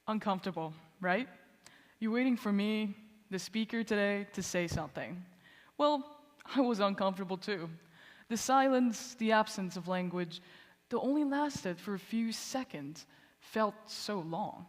Uncomfortable, right? You're waiting for me, the speaker today, to say something. Well, I was uncomfortable too. The silence, the absence of language, that only lasted for a few seconds, felt so long.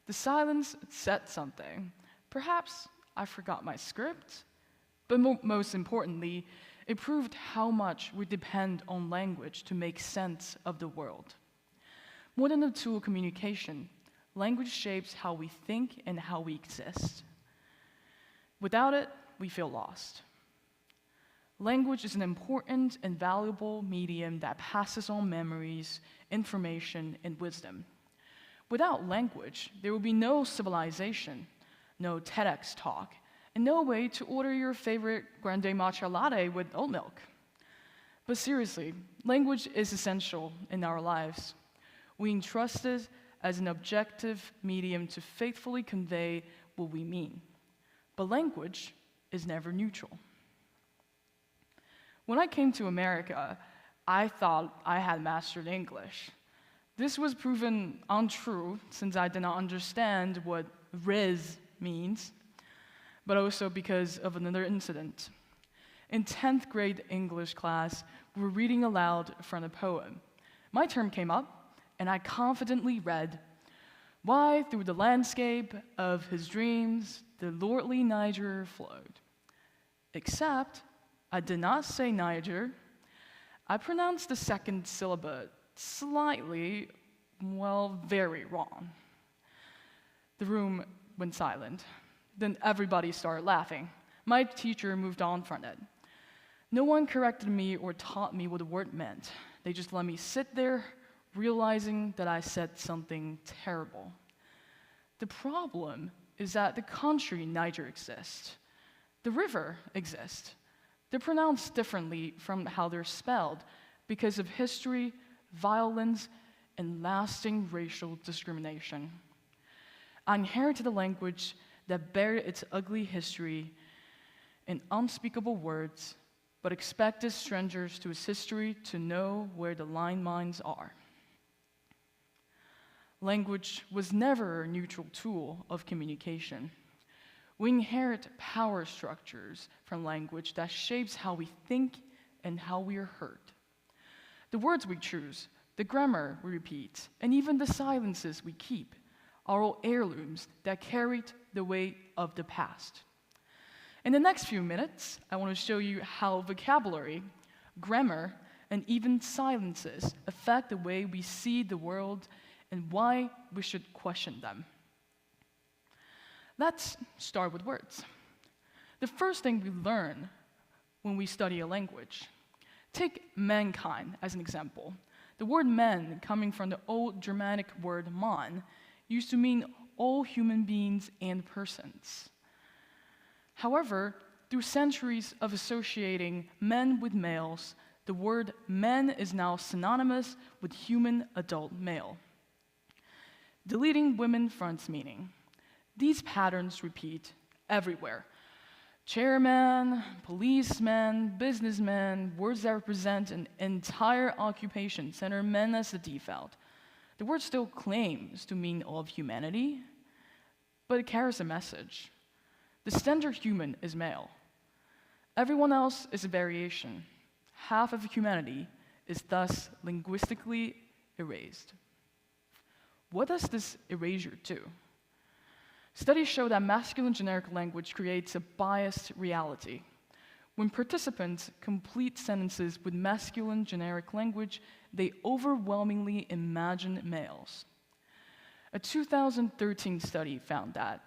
The silence said something. Perhaps I forgot my script, but most importantly, it proved how much we depend on language to make sense of the world. More than a tool of communication, language shapes how we think and how we exist. Without it, we feel lost. Language is an important and valuable medium that passes on memories, information, and wisdom. Without language, there will be no civilization, no TEDx talk, and no way to order your favorite grande matcha latte with oat milk. But seriously, language is essential in our lives. We entrust it as an objective medium to faithfully convey what we mean. But language is never neutral. When I came to America, I thought I had mastered English. This was proven untrue since I did not understand what "riz" means, but also because of another incident. In 10th grade English class, we were reading aloud from a poem. My turn came up, and I confidently read, "Why through the landscape of his dreams the lordly Niger flowed." Except, I did not say Niger. I pronounced the second syllable slightly, very wrong. The room went silent. Then everybody started laughing. My teacher moved on from it. No one corrected me or taught me what the word meant. They just let me sit there, realizing that I said something terrible. The problem is that the country Niger exists. The river exists. They're pronounced differently from how they're spelled because of history, violence, and lasting racial discrimination. I inherited a language that buried its ugly history in unspeakable words, but expected strangers to its history to know where the landmines are. Language was never a neutral tool of communication. We inherit power structures from language that shapes how we think and how we are heard. The words we choose, the grammar we repeat, and even the silences we keep are all heirlooms that carried the weight of the past. In the next few minutes, I want to show you how vocabulary, grammar, and even silences affect the way we see the world and why we should question them. Let's start with words. The first thing we learn when we study a language. Take mankind as an example. The word man, coming from the old Germanic word man, used to mean all human beings and persons. However, through centuries of associating men with males, the word man is now synonymous with human adult male, deleting women from its meaning. These patterns repeat everywhere. Chairman, policeman, businessman, words that represent an entire occupation center men as the default. The word still claims to mean all of humanity, but it carries a message. The standard human is male. Everyone else is a variation. Half of humanity is thus linguistically erased. What does this erasure do? Studies show that masculine generic language creates a biased reality. When participants complete sentences with masculine generic language, they overwhelmingly imagine males. A 2013 study found that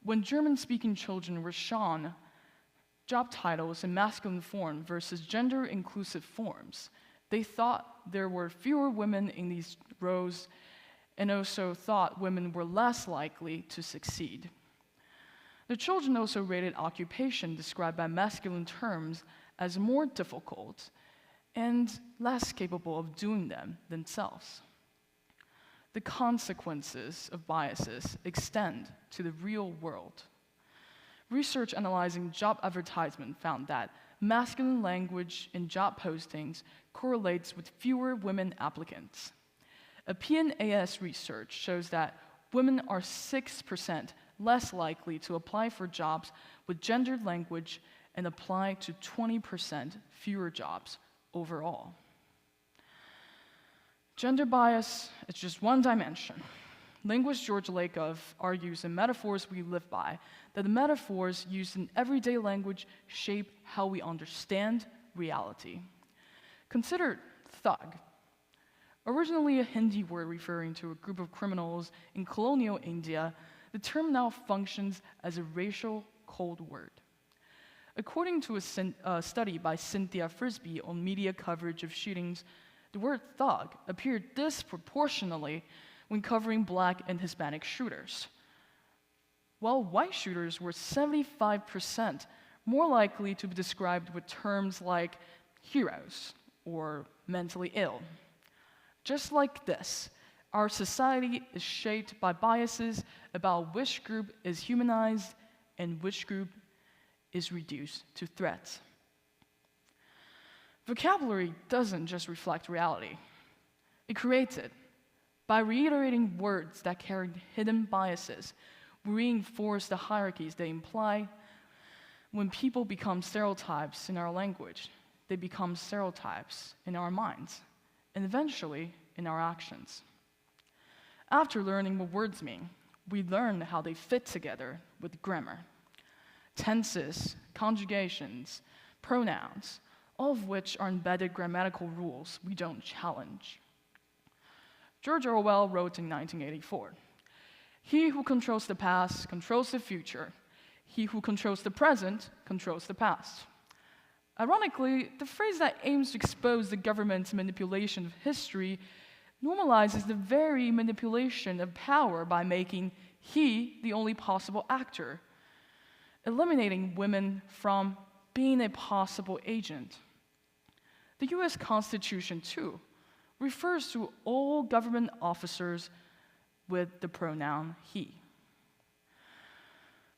when German-speaking children were shown job titles in masculine form versus gender-inclusive forms, they thought there were fewer women in these roles and also thought women were less likely to succeed. The children also rated occupation described by masculine terms as more difficult and less capable of doing them themselves. The consequences of biases extend to the real world. Research analyzing job advertisement found that masculine language in job postings correlates with fewer women applicants. A PNAS research shows that women are 6% less likely to apply for jobs with gendered language and apply to 20% fewer jobs overall. Gender bias is just one dimension. Linguist George Lakoff argues in Metaphors We Live By that the metaphors used in everyday language shape how we understand reality. Consider thug. Originally a Hindi word referring to a group of criminals in colonial India, the term now functions as a racial code word. According to a study by Cynthia Frisbee on media coverage of shootings, the word thug appeared disproportionately when covering Black and Hispanic shooters, while white shooters were 75% more likely to be described with terms like heroes or mentally ill. Just like this, our society is shaped by biases about which group is humanized and which group is reduced to threats. Vocabulary doesn't just reflect reality, it creates it. By reiterating words that carry hidden biases, we reinforce the hierarchies they imply. When people become stereotypes in our language, they become stereotypes in our minds, and eventually in our actions. After learning what words mean, we learn how they fit together with grammar. Tenses, conjugations, pronouns, all of which are embedded grammatical rules we don't challenge. George Orwell wrote in 1984, "He who controls the past controls the future. He who controls the present controls the past." Ironically, the phrase that aims to expose the government's manipulation of history normalizes the very manipulation of power by making he the only possible actor, eliminating women from being a possible agent. The US Constitution, too, refers to all government officers with the pronoun he.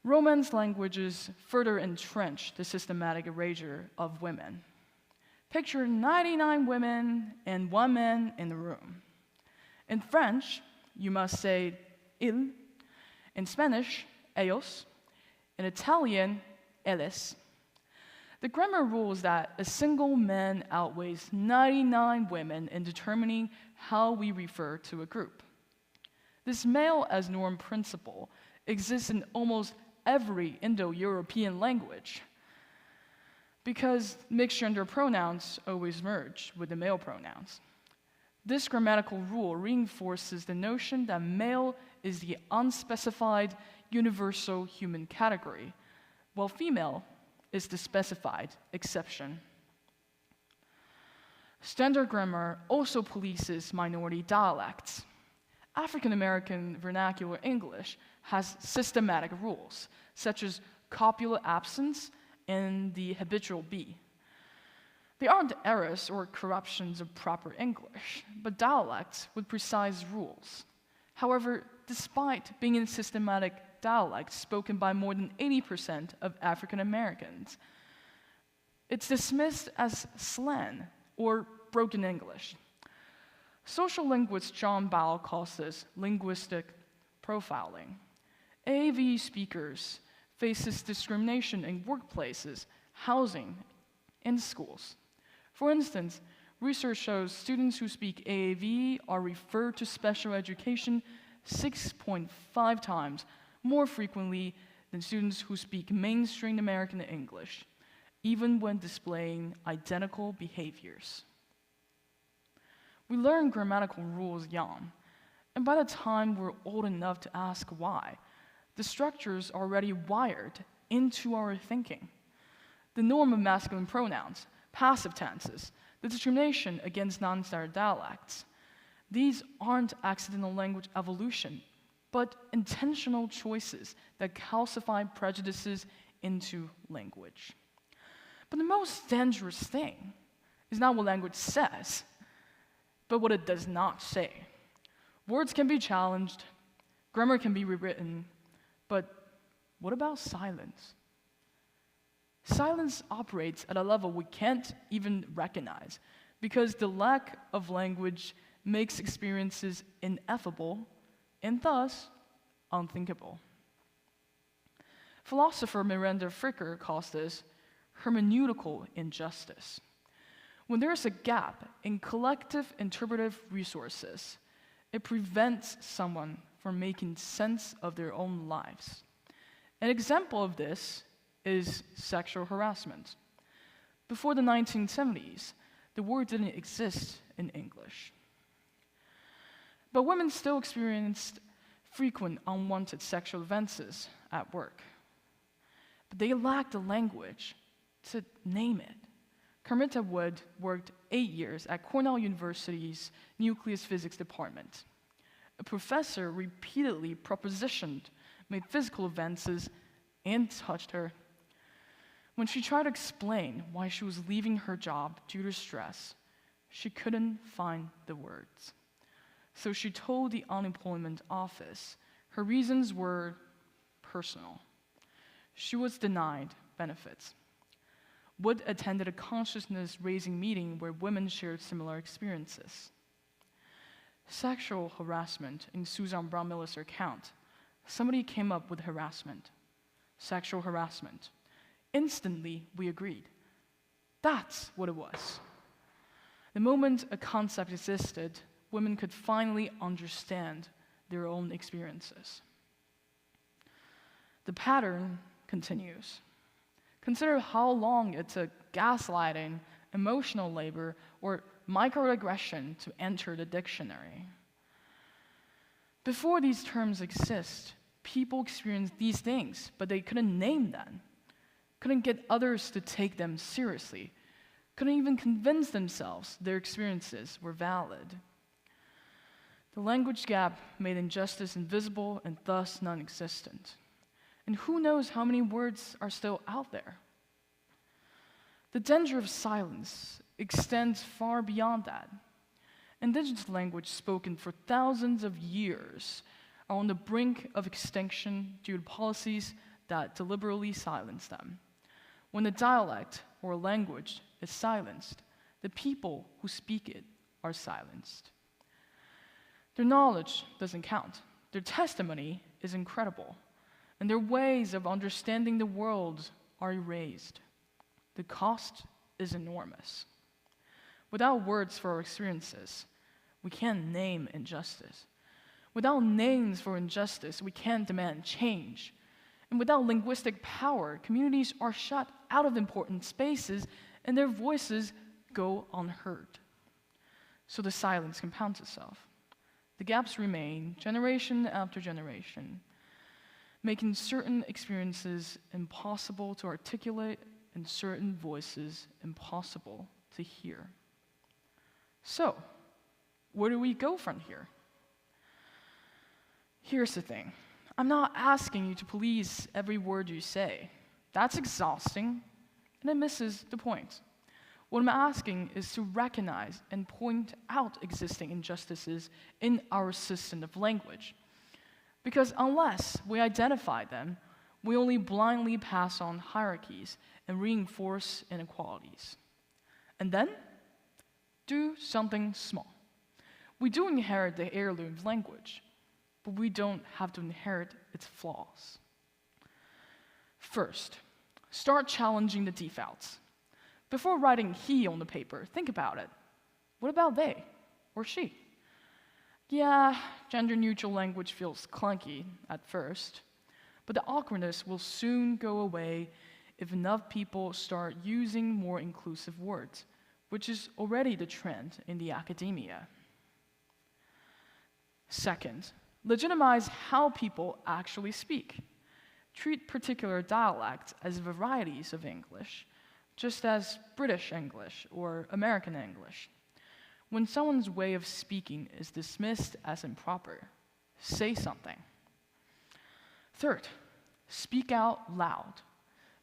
Romance languages further entrench the systematic erasure of women. Picture 99 women and 1 man in the room. In French, you must say il. In Spanish, ellos. In Italian, elles. The grammar rules that a single man outweighs 99 women in determining how we refer to a group. This male as norm principle exists in almost every Indo-European language because mixed gender pronouns always merge with the male pronouns. This grammatical rule reinforces the notion that male is the unspecified universal human category, while female is the specified exception. Standard grammar also polices minority dialects. African American vernacular English has systematic rules, such as copula absence and the habitual be. They aren't errors or corruptions of proper English, but dialects with precise rules. However, despite being in systematic dialect spoken by more than 80% of African Americans, it's dismissed as slang or broken English. Social linguist John Bowell calls this linguistic profiling. AAVE speakers face this discrimination in workplaces, housing, and schools. For instance, research shows students who speak AAVE are referred to special education 6.5 times more frequently than students who speak mainstream American English, even when displaying identical behaviors. We learn grammatical rules young, and by the time we're old enough to ask why, the structure's already wired into our thinking. The norm of masculine pronouns, passive tenses, the discrimination against non-standard dialects. These aren't accidental language evolution, but intentional choices that calcify prejudices into language. But the most dangerous thing is not what language says, but what it does not say. Words can be challenged, grammar can be rewritten, but what about silence? Silence operates at a level we can't even recognize because the lack of language makes experiences ineffable and thus unthinkable. Philosopher Miranda Fricker calls this hermeneutical injustice. When there is a gap in collective interpretive resources, it prevents someone from making sense of their own lives. An example of this is sexual harassment. Before the 1970s, the word didn't exist in English. But women still experienced frequent unwanted sexual advances at work. But they lacked the language to name it. Carmita Wood worked 8 years at Cornell University's Nucleus Physics Department. A professor repeatedly propositioned, made physical advances, and touched her. When she tried to explain why she was leaving her job due to stress, she couldn't find the words. So she told the unemployment office her reasons were personal. She was denied benefits. Wood attended a consciousness-raising meeting where women shared similar experiences. Sexual harassment in Susan Brown Miller's account. Somebody came up with harassment, sexual harassment. Instantly, we agreed. That's what it was. The moment a concept existed, women could finally understand their own experiences. The pattern continues. Consider how long it took gaslighting, emotional labor, or microaggression to enter the dictionary. Before these terms exist, people experienced these things, but they couldn't name them, couldn't get others to take them seriously, couldn't even convince themselves their experiences were valid. The language gap made injustice invisible and thus non-existent. And who knows how many words are still out there? The danger of silence extends far beyond that. Indigenous language spoken for thousands of years are on the brink of extinction due to policies that deliberately silence them. When a dialect or a language is silenced, the people who speak it are silenced. Their knowledge doesn't count. Their testimony is incredible. And their ways of understanding the world are erased. The cost is enormous. Without words for our experiences, we can't name injustice. Without names for injustice, we can't demand change. And without linguistic power, communities are shut out of important spaces and their voices go unheard. So the silence compounds itself. The gaps remain generation after generation, making certain experiences impossible to articulate and certain voices impossible to hear. So, where do we go from here? Here's the thing. I'm not asking you to police every word you say. That's exhausting, and it misses the point. What I'm asking is to recognize and point out existing injustices in our system of language. Because unless we identify them, we only blindly pass on hierarchies and reinforce inequalities. And then, do something small. We do inherit the heirloom of language, but we don't have to inherit its flaws. First, start challenging the defaults. Before writing he on the paper, think about it. What about they or she? Yeah, gender-neutral language feels clunky at first, but the awkwardness will soon go away if enough people start using more inclusive words, which is already the trend in the academia. Second, legitimize how people actually speak. Treat particular dialects as varieties of English, just as British English or American English. When someone's way of speaking is dismissed as improper, say something. Third, speak out loud.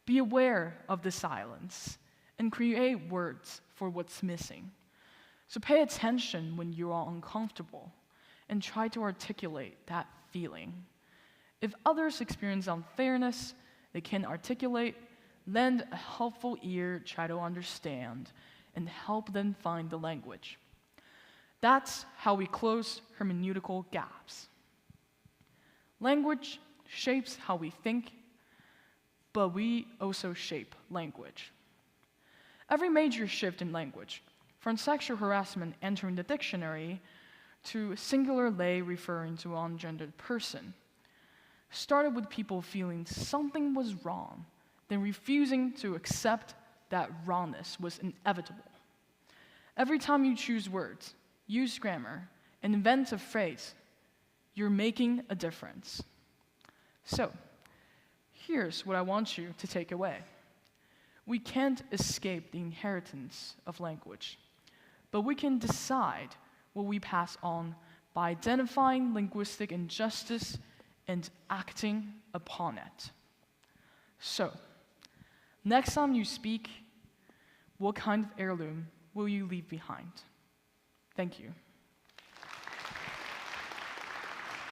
Be aware of the silence and create words for what's missing. So pay attention when you are uncomfortable and try to articulate that feeling. If others experience unfairness, they can articulate, lend a helpful ear, try to understand, and help them find the language. That's how we close hermeneutical gaps. Language shapes how we think, but we also shape language. Every major shift in language, from sexual harassment entering the dictionary to singular they referring to an ungendered person, started with people feeling something was wrong, then refusing to accept that wrongness was inevitable. Every time you choose words, use grammar, and invent a phrase, you're making a difference. So, here's what I want you to take away. We can't escape the inheritance of language, but we can decide what we pass on by identifying linguistic injustice and acting upon it. So, next time you speak, what kind of heirloom will you leave behind? Thank you.